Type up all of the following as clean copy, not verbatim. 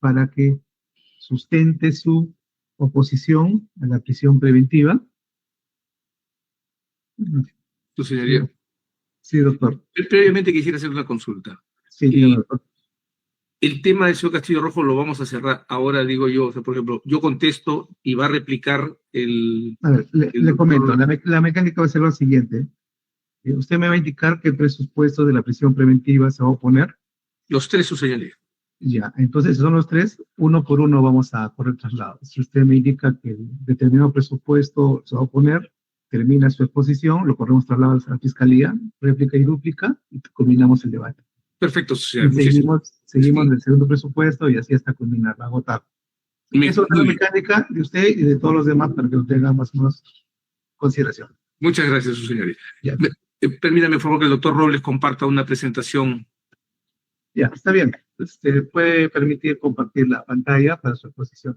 para que sustente su oposición a la prisión preventiva. Su señoría. Sí, doctor. Previamente quisiera hacer una consulta. Sí, dígame, doctor. El tema del señor Castillo Rojo lo vamos a cerrar ahora, digo yo. O sea, por ejemplo, yo contesto y va a replicar el... A ver, le comento, la mecánica va a ser lo siguiente. Usted me va a indicar que el presupuesto de la prisión preventiva se va a oponer. Los tres, su señoría. Ya, entonces son los tres, uno por uno vamos a correr traslados. Si usted me indica que el determinado presupuesto se va a oponer, termina su exposición, lo corremos traslados a la fiscalía, réplica y dúplica, y combinamos el debate. Perfecto, señor. Seguimos del segundo presupuesto y así hasta culminar, agotar. Eso es la mecánica de usted y de todos los demás para que lo tengan más o menos consideración. Muchas gracias, su señoría. Permítame, por favor, que el doctor Robles comparta una presentación. Ya, está bien. Usted puede permitir compartir la pantalla para su exposición.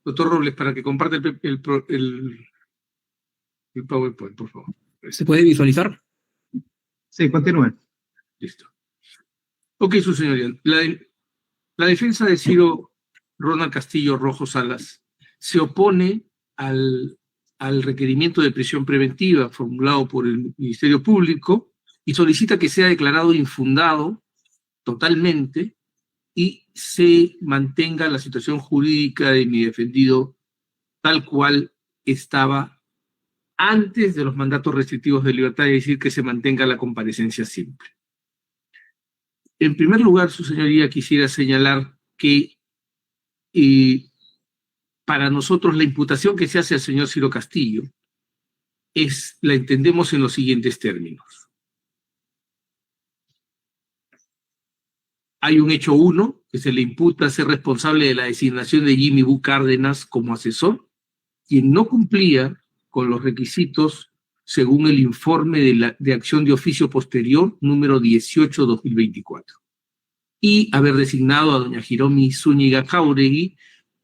Doctor Robles, para que comparte el PowerPoint, por favor. ¿Se puede visualizar? Sí, continúe. Listo. Ok, su señoría. La defensa de Ciro Ronald Castillo Rojo Salas se opone al requerimiento de prisión preventiva formulado por el Ministerio Público y solicita que sea declarado infundado totalmente y se mantenga la situación jurídica de mi defendido tal cual estaba antes de los mandatos restrictivos de libertad, es decir, que se mantenga la comparecencia simple. En primer lugar, su señoría, quisiera señalar que para nosotros la imputación que se hace al señor Ciro Castillo la entendemos en los siguientes términos. Hay un hecho 1, que se le imputa ser responsable de la designación de Jimmy Bu Cárdenas como asesor, quien no cumplía con los requisitos según el informe de acción de oficio posterior número 18-2024, y haber designado a doña Hiromi Zúñiga Jáuregui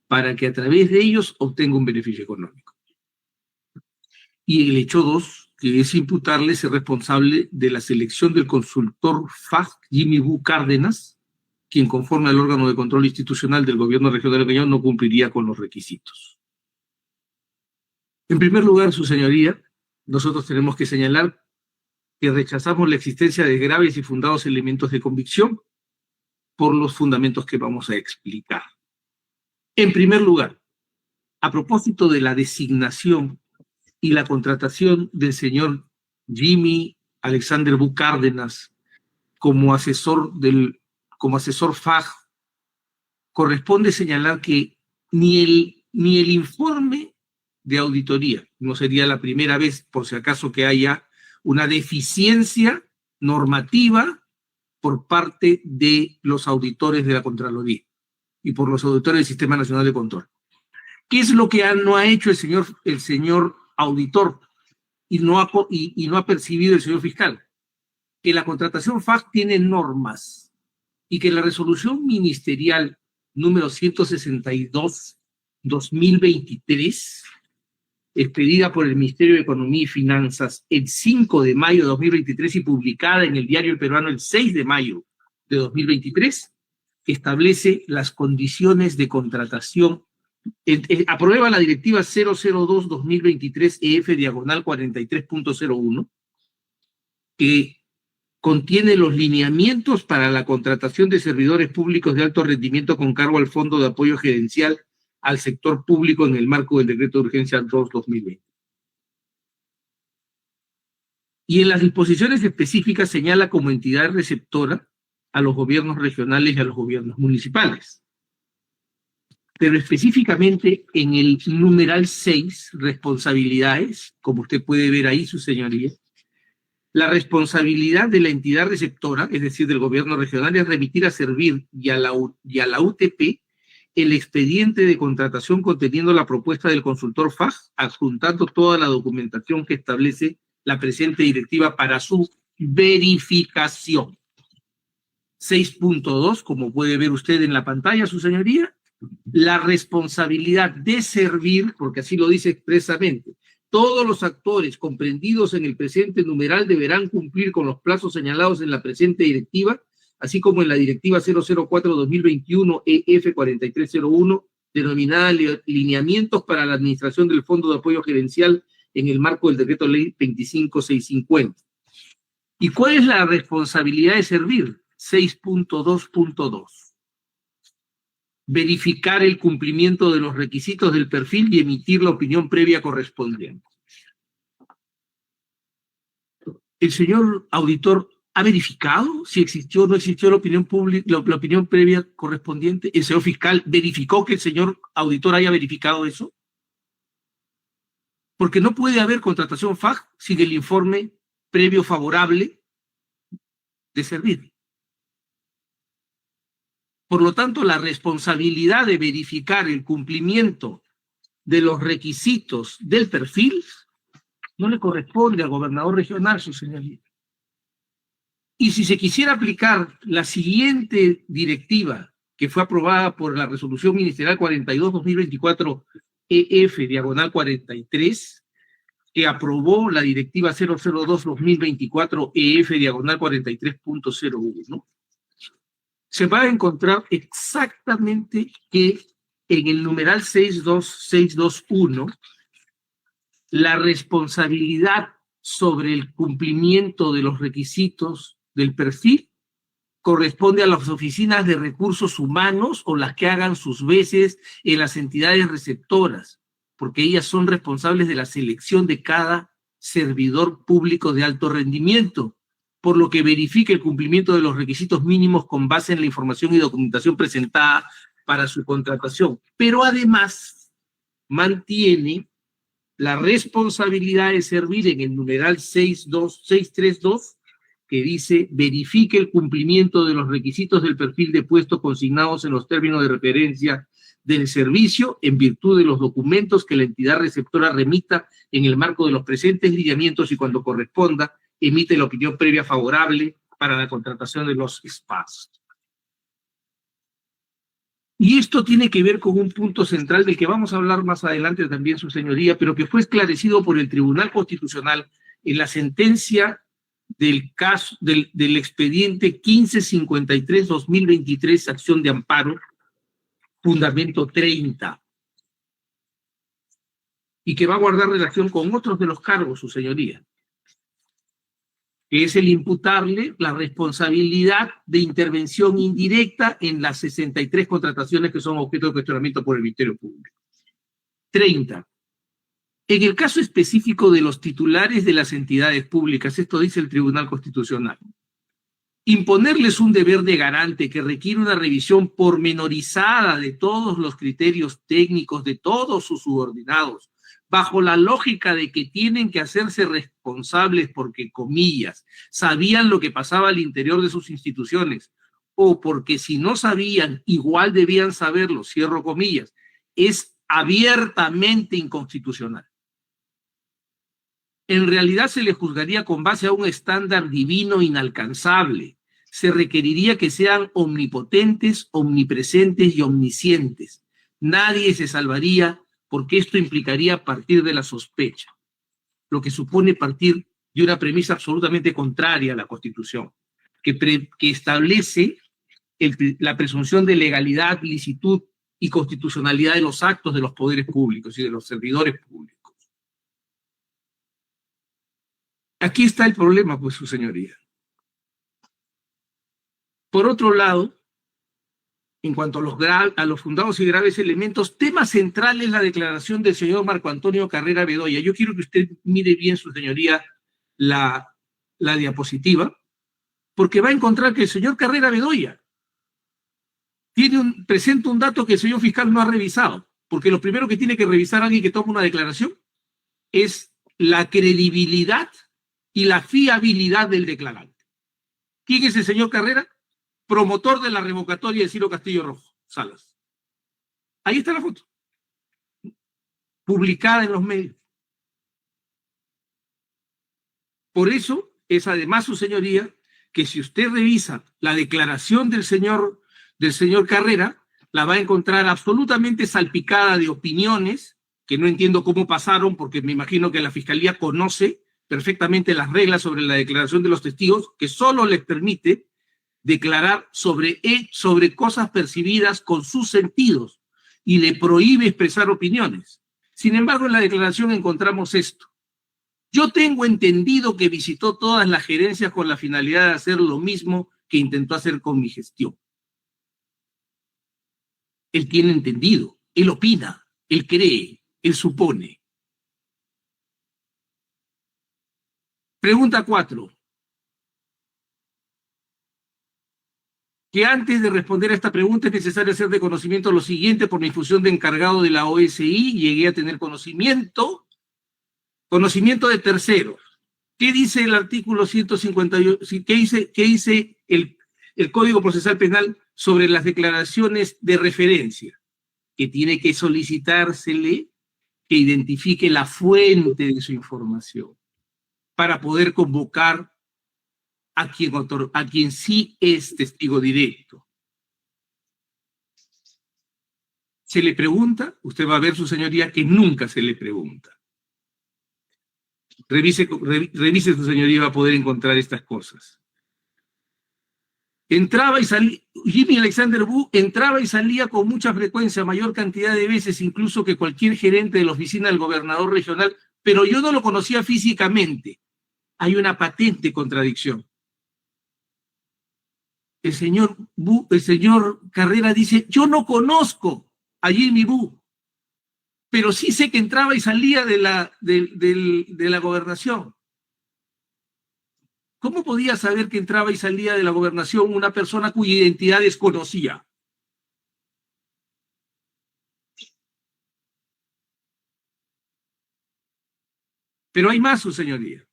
para que a través de ellos obtenga un beneficio económico. Y el hecho 2, que es imputarle ser responsable de la selección del consultor FAG Jimmy Bu Cárdenas, quien conforme al órgano de control institucional del gobierno regional de Cañón no cumpliría con los requisitos. En primer lugar, su señoría, nosotros tenemos que señalar que rechazamos la existencia de graves y fundados elementos de convicción por los fundamentos que vamos a explicar. En primer lugar, a propósito de la designación y la contratación del señor Jimmy Alexander Bu Cárdenas como asesor FAG, corresponde señalar que ni el informe de auditoría, no sería la primera vez, por si acaso, que haya una deficiencia normativa por parte de los auditores de la Contraloría y por los auditores del Sistema Nacional de Control. ¿Qué es lo que no ha hecho el señor auditor y no ha percibido el señor fiscal? Que la contratación FAG tiene normas y que la resolución ministerial número 162-2023, expedida por el Ministerio de Economía y Finanzas el 5 de mayo de 2023 y publicada en el Diario El Peruano el 6 de mayo de 2023, establece las condiciones de contratación. Aprueba la directiva 002-2023 EF/43.01, que contiene los lineamientos para la contratación de servidores públicos de alto rendimiento con cargo al Fondo de Apoyo Gerencial al sector público en el marco del Decreto de Urgencia 2/2020. Y en las disposiciones específicas señala como entidad receptora a los gobiernos regionales y a los gobiernos municipales. Pero específicamente en el numeral 6, responsabilidades, como usted puede ver ahí, su señoría, la responsabilidad de la entidad receptora, es decir, del gobierno regional, es remitir a Servir y a la UTP el expediente de contratación conteniendo la propuesta del consultor FAG, adjuntando toda la documentación que establece la presente directiva para su verificación. 6.2, como puede ver usted en la pantalla, su señoría, la responsabilidad de servir, porque así lo dice expresamente, todos los actores comprendidos en el presente numeral deberán cumplir con los plazos señalados en la presente directiva, así como en la directiva 004-2021 EF 4301, denominada Lineamientos para la Administración del Fondo de Apoyo Gerencial en el marco del Decreto Ley 25650. ¿Y cuál es la responsabilidad de servir? 6.2.2. Verificar el cumplimiento de los requisitos del perfil y emitir la opinión previa correspondiente. ¿El señor auditor ha verificado si existió o no existió la opinión pública, la opinión previa correspondiente? ¿El señor fiscal verificó que el señor auditor haya verificado eso? Porque no puede haber contratación FAJ sin el informe previo favorable de servir. Por lo tanto, la responsabilidad de verificar el cumplimiento de los requisitos del perfil no le corresponde al gobernador regional, su señoría. Y si se quisiera aplicar la siguiente directiva que fue aprobada por la Resolución Ministerial 42-2024 EF/43, que aprobó la directiva 002-2024 EF/43.01, se va a encontrar exactamente que en el numeral 62621 la responsabilidad sobre el cumplimiento de los requisitos del perfil corresponde a las oficinas de recursos humanos o las que hagan sus veces en las entidades receptoras, porque ellas son responsables de la selección de cada servidor público de alto rendimiento, por lo que verifique el cumplimiento de los requisitos mínimos con base en la información y documentación presentada para su contratación. Pero además mantiene la responsabilidad de servir en el numeral 632, que dice verifique el cumplimiento de los requisitos del perfil de puesto consignados en los términos de referencia del servicio en virtud de los documentos que la entidad receptora remita en el marco de los presentes lineamientos y cuando corresponda emite la opinión previa favorable para la contratación de los espacios. Y esto tiene que ver con un punto central del que vamos a hablar más adelante también, su señoría, pero que fue esclarecido por el Tribunal Constitucional en la sentencia del caso del expediente 1553-2023, acción de amparo, fundamento 30, y que va a guardar relación con otros de los cargos, su señoría, que es el imputarle la responsabilidad de intervención indirecta en las 63 contrataciones que son objeto de cuestionamiento por el Ministerio Público. 30. En el caso específico de los titulares de las entidades públicas, esto dice el Tribunal Constitucional, imponerles un deber de garante que requiere una revisión pormenorizada de todos los criterios técnicos de todos sus subordinados, bajo la lógica de que tienen que hacerse responsables porque, comillas, sabían lo que pasaba al interior de sus instituciones, o porque si no sabían, igual debían saberlo, cierro comillas, es abiertamente inconstitucional. En realidad se le juzgaría con base a un estándar divino inalcanzable. Se requeriría que sean omnipotentes, omnipresentes y omniscientes. Nadie se salvaría porque esto implicaría partir de la sospecha, lo que supone partir de una premisa absolutamente contraria a la Constitución, que establece la presunción de legalidad, licitud y constitucionalidad de los actos de los poderes públicos y de los servidores públicos. Aquí está el problema, pues, su señoría. Por otro lado, en cuanto a los fundados y graves elementos, tema central es la declaración del señor Marco Antonio Carrera Bedoya. Yo quiero que usted mire bien, su señoría, la diapositiva, porque va a encontrar que el señor Carrera Bedoya presenta un dato que el señor fiscal no ha revisado, porque lo primero que tiene que revisar alguien que toma una declaración es la credibilidad y la fiabilidad del declarante. ¿Quién es el señor Carrera? Promotor de la revocatoria de Ciro Castillo Rojo Salas. Ahí está la foto, publicada en los medios. Por eso es además, su señoría, que si usted revisa la declaración del señor Carrera, la va a encontrar absolutamente salpicada de opiniones, que no entiendo cómo pasaron, porque me imagino que la Fiscalía conoce perfectamente las reglas sobre la declaración de los testigos, que solo les permite declarar sobre cosas percibidas con sus sentidos y le prohíbe expresar opiniones. Sin embargo, en la declaración encontramos esto. Yo tengo entendido que visitó todas las gerencias con la finalidad de hacer lo mismo que intentó hacer con mi gestión. Él tiene entendido, él opina, él cree, él supone. Pregunta 4. Que antes de responder a esta pregunta es necesario hacer de conocimiento lo siguiente. Por mi función de encargado de la OSI, llegué a tener conocimiento de terceros. ¿Qué dice el artículo 158? ¿Qué dice el Código Procesal Penal sobre las declaraciones de referencia? Que tiene que solicitársele que identifique la fuente de su información para poder convocar a quien sí es testigo directo. ¿Se le pregunta? Usted va a ver, su señoría, que nunca se le pregunta. Revise, su señoría, va a poder encontrar estas cosas. Entraba y salía, Jimmy Alexander Wu entraba y salía con mucha frecuencia, mayor cantidad de veces incluso que cualquier gerente de la oficina del gobernador regional, pero yo no lo conocía físicamente. Hay una patente contradicción. El señor Carrera dice, yo no conozco a Jimmy Wu, pero sí sé que entraba y salía de la gobernación. ¿Cómo podía saber que entraba y salía de la gobernación una persona cuya identidad desconocía? Pero hay más, su señoría.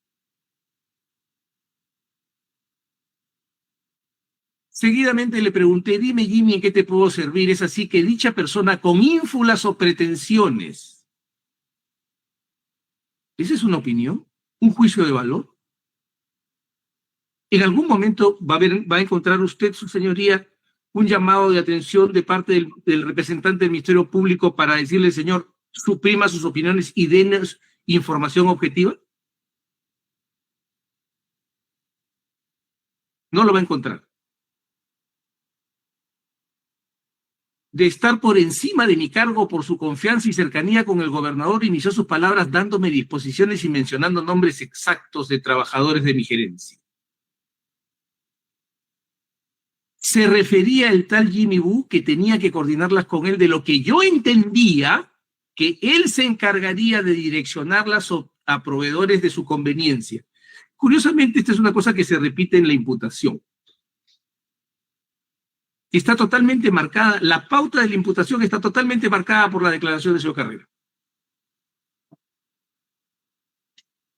Seguidamente le pregunté, dime, Jimmy, ¿en qué te puedo servir? Es así que dicha persona con ínfulas o pretensiones. ¿Esa es una opinión? ¿Un juicio de valor? En algún momento va a encontrar usted, su señoría, un llamado de atención de parte del representante del Ministerio Público para decirle, señor, suprima sus opiniones y denos información objetiva. No lo va a encontrar. De estar por encima de mi cargo por su confianza y cercanía con el gobernador, inició sus palabras dándome disposiciones y mencionando nombres exactos de trabajadores de mi gerencia. Se refería el tal Jimmy Wu que tenía que coordinarlas con él, de lo que yo entendía que él se encargaría de direccionarlas a proveedores de su conveniencia. Curiosamente, esta es una cosa que se repite en la imputación. Está totalmente marcada, la pauta de la imputación está totalmente marcada por la declaración del señor Carrera.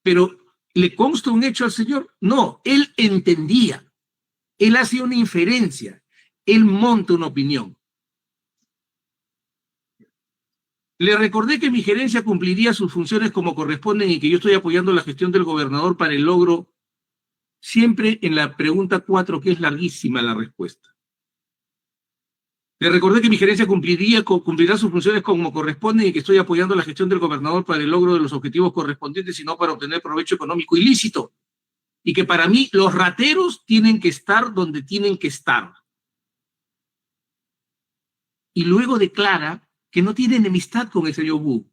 Pero, ¿le consta un hecho al señor? No, él entendía, él hace una inferencia, él monta una opinión. Le recordé que mi gerencia cumpliría sus funciones como corresponden y que yo estoy apoyando la gestión del gobernador para el logro, siempre en la pregunta 4, que es larguísima la respuesta. Le recordé que mi gerencia cumplirá sus funciones como corresponden y que estoy apoyando la gestión del gobernador para el logro de los objetivos correspondientes y no para obtener provecho económico ilícito. Y que para mí los rateros tienen que estar donde tienen que estar. Y luego declara que no tiene enemistad con el señor Wu.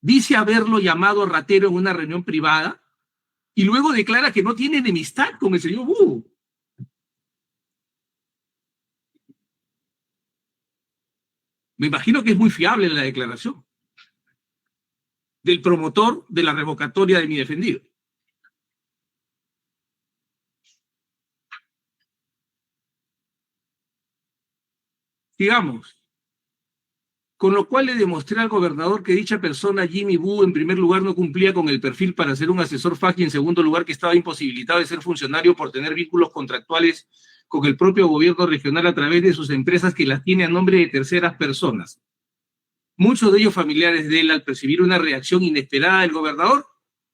Dice haberlo llamado ratero en una reunión privada y luego declara que no tiene enemistad con el señor Wu. Me imagino que es muy fiable la declaración del promotor de la revocatoria de mi defendido. Sigamos. Con lo cual le demostré al gobernador que dicha persona, Jimmy Wu, en primer lugar no cumplía con el perfil para ser un asesor FAC y en segundo lugar que estaba imposibilitado de ser funcionario por tener vínculos contractuales con el propio gobierno regional a través de sus empresas que las tiene a nombre de terceras personas. Muchos de ellos familiares de él, al percibir una reacción inesperada del gobernador,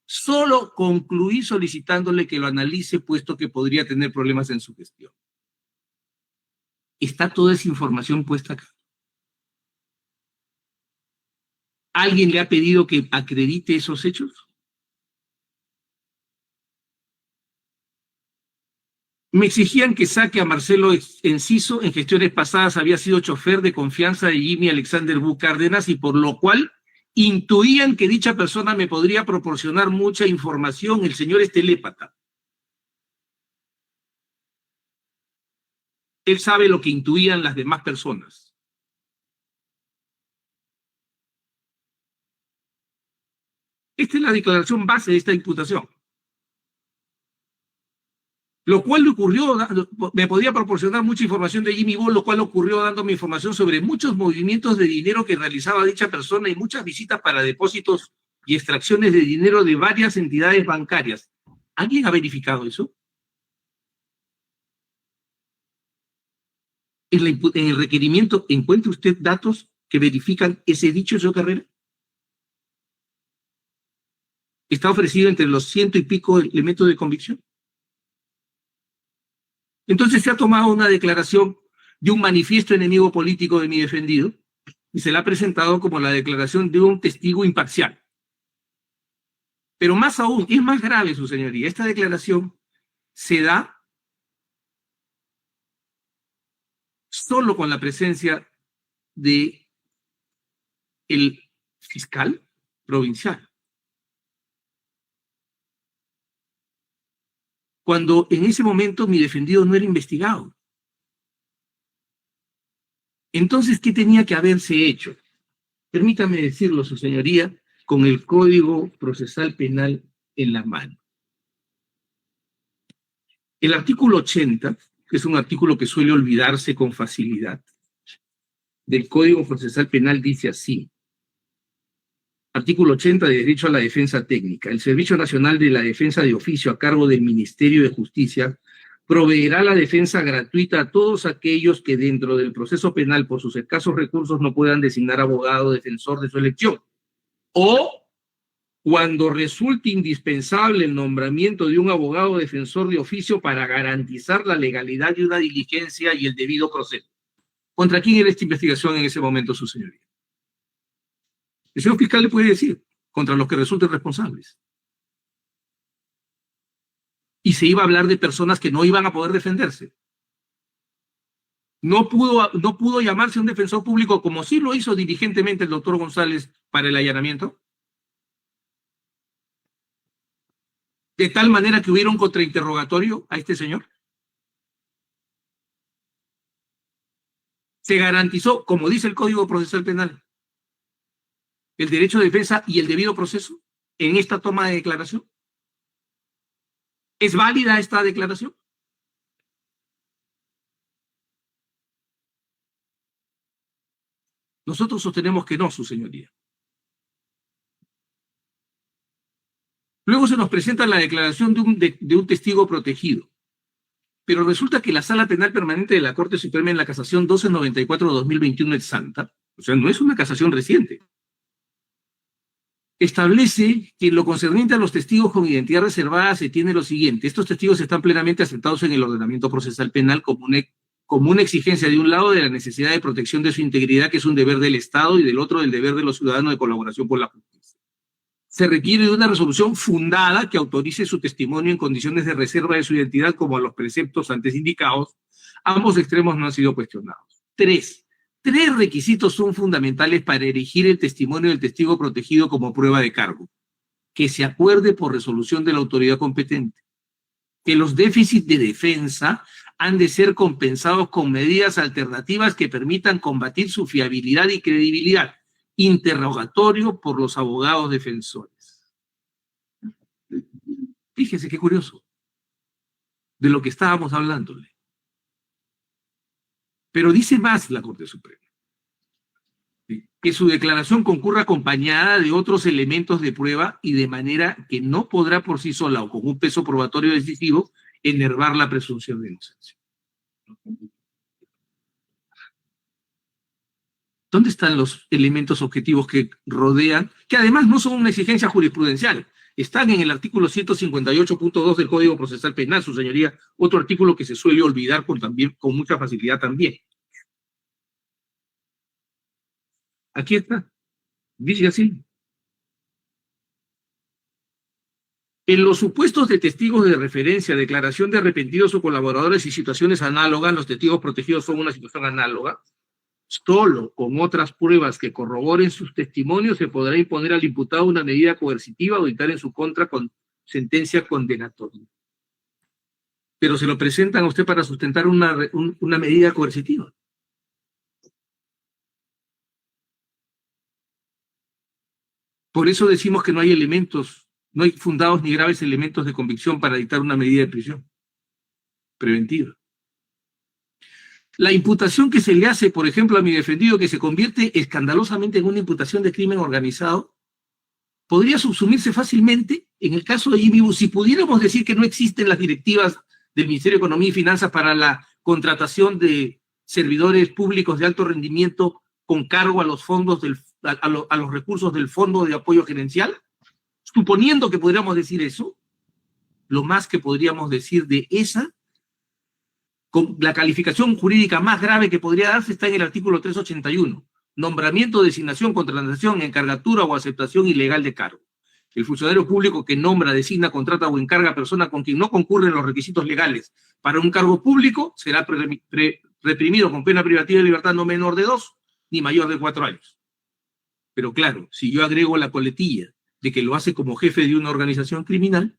solo concluí solicitándole que lo analice, puesto que podría tener problemas en su gestión. está toda esa información puesta acá. ¿Alguien le ha pedido que acredite esos hechos? Me exigían que saque a Marcelo Enciso, en gestiones pasadas había sido chofer de confianza de Jimmy Alexander Bú Cárdenas, y por lo cual intuían que dicha persona me podría proporcionar mucha información. El señor es telépata. Él sabe lo que intuían las demás personas. Esta es la declaración base de esta imputación. Lo cual le ocurrió, me podía proporcionar mucha información de Jimmy Bú, lo cual ocurrió dándome información sobre muchos movimientos de dinero que realizaba dicha persona y muchas visitas para depósitos y extracciones de dinero de varias entidades bancarias. ¿Alguien ha verificado eso? En el requerimiento, ¿encuentra usted datos que verifican ese dicho, señor Carrera? ¿Está ofrecido entre los 100 y pico elementos de convicción? Entonces se ha tomado una declaración de un manifiesto enemigo político de mi defendido y se la ha presentado como la declaración de un testigo imparcial. Pero más aún, es más grave, su señoría, esta declaración se da solo con la presencia de el fiscal provincial. Cuando en ese momento mi defendido no era investigado. Entonces, ¿qué tenía que haberse hecho? Permítame decirlo, su señoría, con el Código Procesal Penal en la mano. El artículo 80, que es un artículo que suele olvidarse con facilidad, del Código Procesal Penal dice así. Artículo 80 de Derecho a la Defensa Técnica. El Servicio Nacional de la Defensa de Oficio a cargo del Ministerio de Justicia proveerá la defensa gratuita a todos aquellos que dentro del proceso penal por sus escasos recursos no puedan designar abogado defensor de su elección. O cuando resulte indispensable el nombramiento de un abogado defensor de oficio para garantizar la legalidad de una diligencia y el debido proceso. ¿Contra quién era esta investigación en ese momento, su señoría? El señor fiscal le puede decir, contra los que resulten responsables. Y se iba a hablar de personas que no iban a poder defenderse. No pudo llamarse un defensor público como sí lo hizo diligentemente el doctor González para el allanamiento. De tal manera que hubiera un contrainterrogatorio a este señor. Se garantizó, como dice el Código Procesal Penal, el derecho de defensa y el debido proceso en esta toma de declaración. ¿Es válida esta declaración? Nosotros sostenemos que no, su señoría. Luego se nos presenta la declaración de un testigo protegido. Pero resulta que la Sala Penal Permanente de la Corte Suprema en la Casación 1294-2021 ex santa, o sea, no es una casación reciente, establece que en lo concerniente a los testigos con identidad reservada se tiene lo siguiente. Estos testigos están plenamente asentados en el ordenamiento procesal penal como una exigencia de un lado de la necesidad de protección de su integridad, que es un deber del Estado, y del otro del deber de los ciudadanos de colaboración por la justicia. Se requiere de una resolución fundada que autorice su testimonio en condiciones de reserva de su identidad, como a los preceptos antes indicados. Ambos extremos no han sido cuestionados. Tres requisitos son fundamentales para erigir el testimonio del testigo protegido como prueba de cargo. Que se acuerde por resolución de la autoridad competente. Que los déficits de defensa han de ser compensados con medidas alternativas que permitan combatir su fiabilidad y credibilidad. Interrogatorio por los abogados defensores. Fíjese qué curioso de lo que estábamos hablándole. Pero dice más la Corte Suprema, que su declaración concurra acompañada de otros elementos de prueba y de manera que no podrá por sí sola o con un peso probatorio decisivo enervar la presunción de inocencia. ¿Dónde están los elementos objetivos que rodean, que además no son una exigencia jurisprudencial? Están en el artículo 158.2 del Código Procesal Penal, su señoría, otro artículo que se suele olvidar con mucha facilidad también. Aquí está. Dice así. En los supuestos de testigos de referencia, declaración de arrepentidos o colaboradores y situaciones análogas, los testigos protegidos son una situación análoga, solo con otras pruebas que corroboren sus testimonios se podrá imponer al imputado una medida coercitiva o dictar en su contra con sentencia condenatoria. Pero se lo presentan a usted para sustentar una medida coercitiva. Por eso decimos que no hay elementos, no hay fundados ni graves elementos de convicción para dictar una medida de prisión preventiva. La imputación que se le hace, por ejemplo, a mi defendido, que se convierte escandalosamente en una imputación de crimen organizado, podría subsumirse fácilmente en el caso de Jimmy Boo. Si pudiéramos decir que no existen las directivas del Ministerio de Economía y Finanzas para la contratación de servidores públicos de alto rendimiento con cargo a los fondos a los recursos del Fondo de Apoyo Gerencial, suponiendo que podríamos decir eso, lo más que podríamos decir de esa, con la calificación jurídica más grave que podría darse está en el artículo 381, nombramiento, designación, contratación, encargatura o aceptación ilegal de cargo. El funcionario público que nombra, designa, contrata o encarga a persona con quien no concurren los requisitos legales para un cargo público será reprimido con pena privativa de libertad no menor de 2 ni mayor de 4 años. Pero claro, si yo agrego la coletilla de que lo hace como jefe de una organización criminal,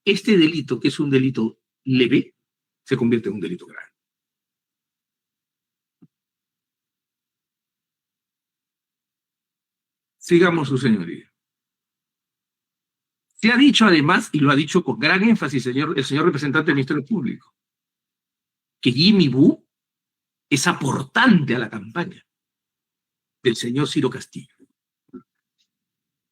este delito, que es un delito leve, se convierte en un delito grave. Sigamos, su señoría. Se ha dicho además, y lo ha dicho con gran énfasis el señor representante del Ministerio Público, que Jimmy Boo es aportante a la campaña del señor Ciro Castillo.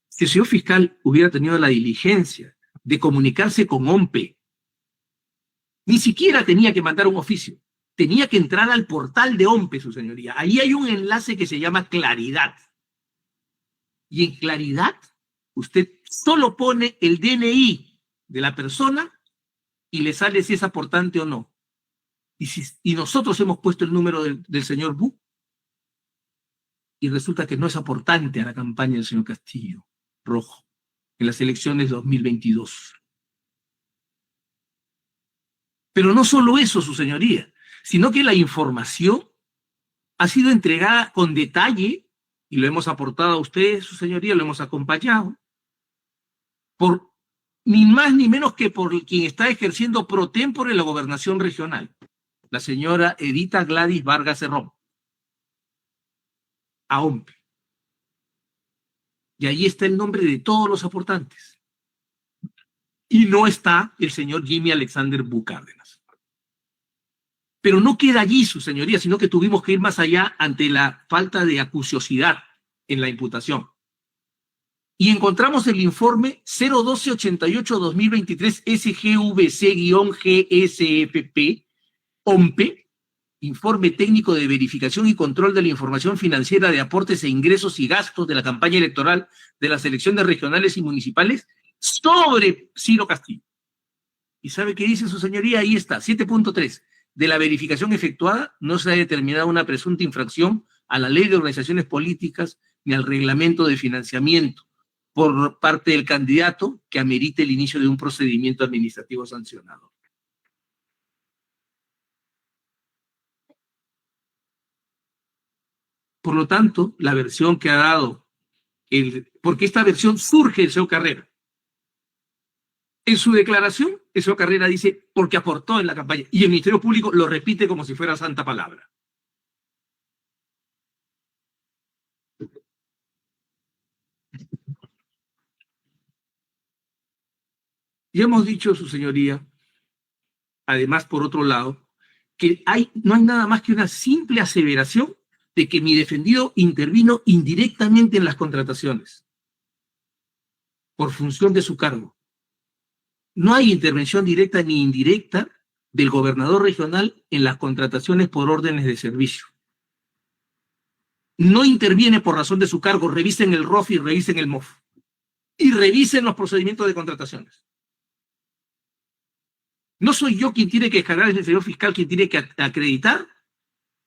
Si el señor fiscal hubiera tenido la diligencia de comunicarse con OMPE, ni siquiera tenía que mandar un oficio, tenía que entrar al portal de OMPE, su señoría. Ahí hay un enlace que se llama Claridad. Y en Claridad, usted solo pone el DNI de la persona y le sale si es aportante o no. Y nosotros hemos puesto el número del señor Boo y resulta que no es aportante a la campaña del señor Castillo Rojo en las elecciones 2022. Pero no solo eso, su señoría, sino que la información ha sido entregada con detalle, y lo hemos aportado a ustedes, su señoría, lo hemos acompañado, por ni más ni menos que por quien está ejerciendo pro tempore la gobernación regional, la señora Edita Gladys Vargas Cerrón, a OMPE. Y ahí está el nombre de todos los aportantes. Y no está el señor Jimmy Alexander Boo Cárdenas. Pero no queda allí, su señoría, sino que tuvimos que ir más allá ante la falta de acuciosidad en la imputación. Y encontramos el informe 01288-2023 SGVC-GSFP, OMPE, Informe Técnico de Verificación y Control de la Información Financiera de Aportes e Ingresos y Gastos de la Campaña Electoral de las elecciones regionales y municipales sobre Ciro Castillo. ¿Y sabe qué dice su señoría? Ahí está, 7.3. De la verificación efectuada no se ha determinado una presunta infracción a la Ley de Organizaciones Políticas ni al Reglamento de Financiamiento por parte del candidato que amerite el inicio de un procedimiento administrativo sancionado. Por lo tanto, la versión que ha dado, porque esta versión surge del señor Carrera. En su declaración, el señor Carrera dice, porque aportó en la campaña, y el Ministerio Público lo repite como si fuera santa palabra. Y hemos dicho, su señoría, además, por otro lado, que no hay nada más que una simple aseveración de que mi defendido intervino indirectamente en las contrataciones por función de su cargo. No hay intervención directa ni indirecta del gobernador regional en las contrataciones por órdenes de servicio. No interviene por razón de su cargo. Revisen el ROF y revisen el MOF. Y revisen los procedimientos de contrataciones. No soy yo quien tiene que descargar, es el señor fiscal quien tiene que acreditar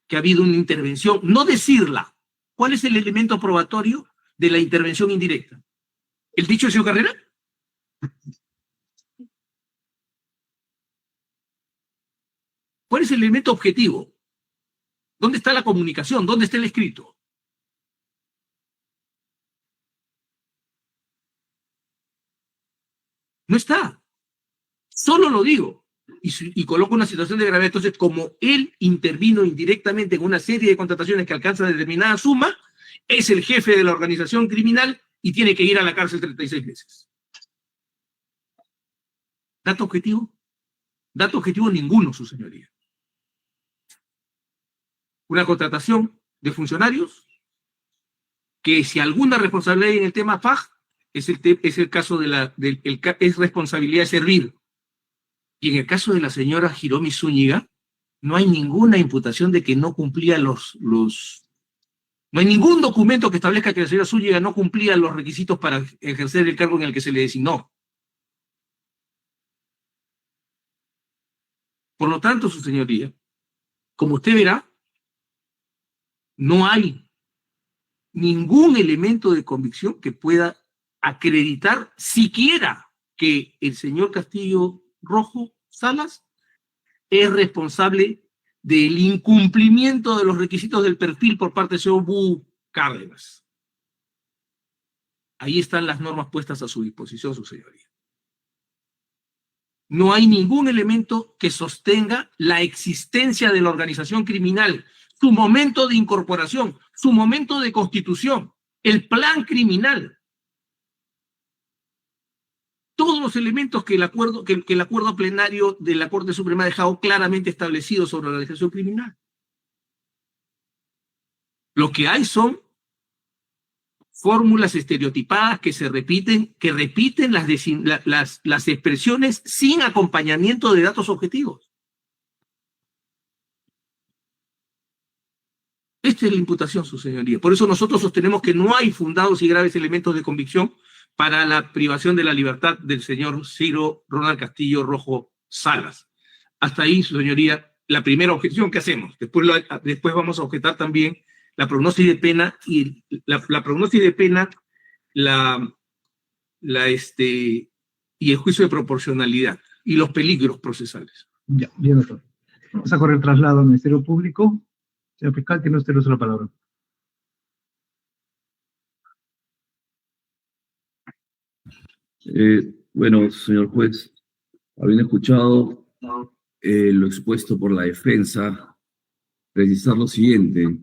que ha habido una intervención, no decirla, ¿Cuál es el elemento probatorio de la intervención indirecta? ¿El dicho del señor Carrera? ¿Cuál es el elemento objetivo? ¿Dónde está la comunicación? ¿Dónde está el escrito? No está. Solo lo digo. Y coloco una situación de gravedad. Entonces, como él intervino indirectamente en una serie de contrataciones que alcanzan determinada suma, es el jefe de la organización criminal y tiene que ir a la cárcel 36 meses. ¿Dato objetivo? Dato objetivo ninguno, su señoría. Una contratación de funcionarios que si alguna responsabilidad hay en el tema FAJ es el caso es responsabilidad de servir. Y en el caso de la señora Hiromi Zúñiga, no hay ninguna imputación de que no cumplía no hay ningún documento que establezca que la señora Zúñiga no cumplía los requisitos para ejercer el cargo en el que se le designó. Por lo tanto, su señoría, como usted verá, no hay ningún elemento de convicción que pueda acreditar siquiera que el señor Castillo Rojo Salas es responsable del incumplimiento de los requisitos del perfil por parte del señor Bu Cárdenas. Ahí están las normas puestas a su disposición, su señoría. No hay ningún elemento que sostenga la existencia de la organización criminal, su momento de incorporación, su momento de constitución, el plan criminal. Todos los elementos que el acuerdo plenario de la Corte Suprema ha dejado claramente establecidos sobre la organización criminal. Lo que hay son fórmulas estereotipadas que repiten las expresiones sin acompañamiento de datos objetivos. Esta es la imputación, su señoría. Por eso nosotros sostenemos que no hay fundados y graves elementos de convicción para la privación de la libertad del señor Ciro Ronald Castillo Rojo Salas. Hasta ahí, su señoría, la primera objeción que hacemos. Después vamos a objetar también la prognosis de pena y la prognosis de pena y el juicio de proporcionalidad y los peligros procesales. Ya, bien, doctor. Vamos a correr traslado al Ministerio Público. Señor fiscal, tiene usted el uso de la palabra. Bueno, señor juez, habiendo escuchado lo expuesto por la defensa, precisar lo siguiente.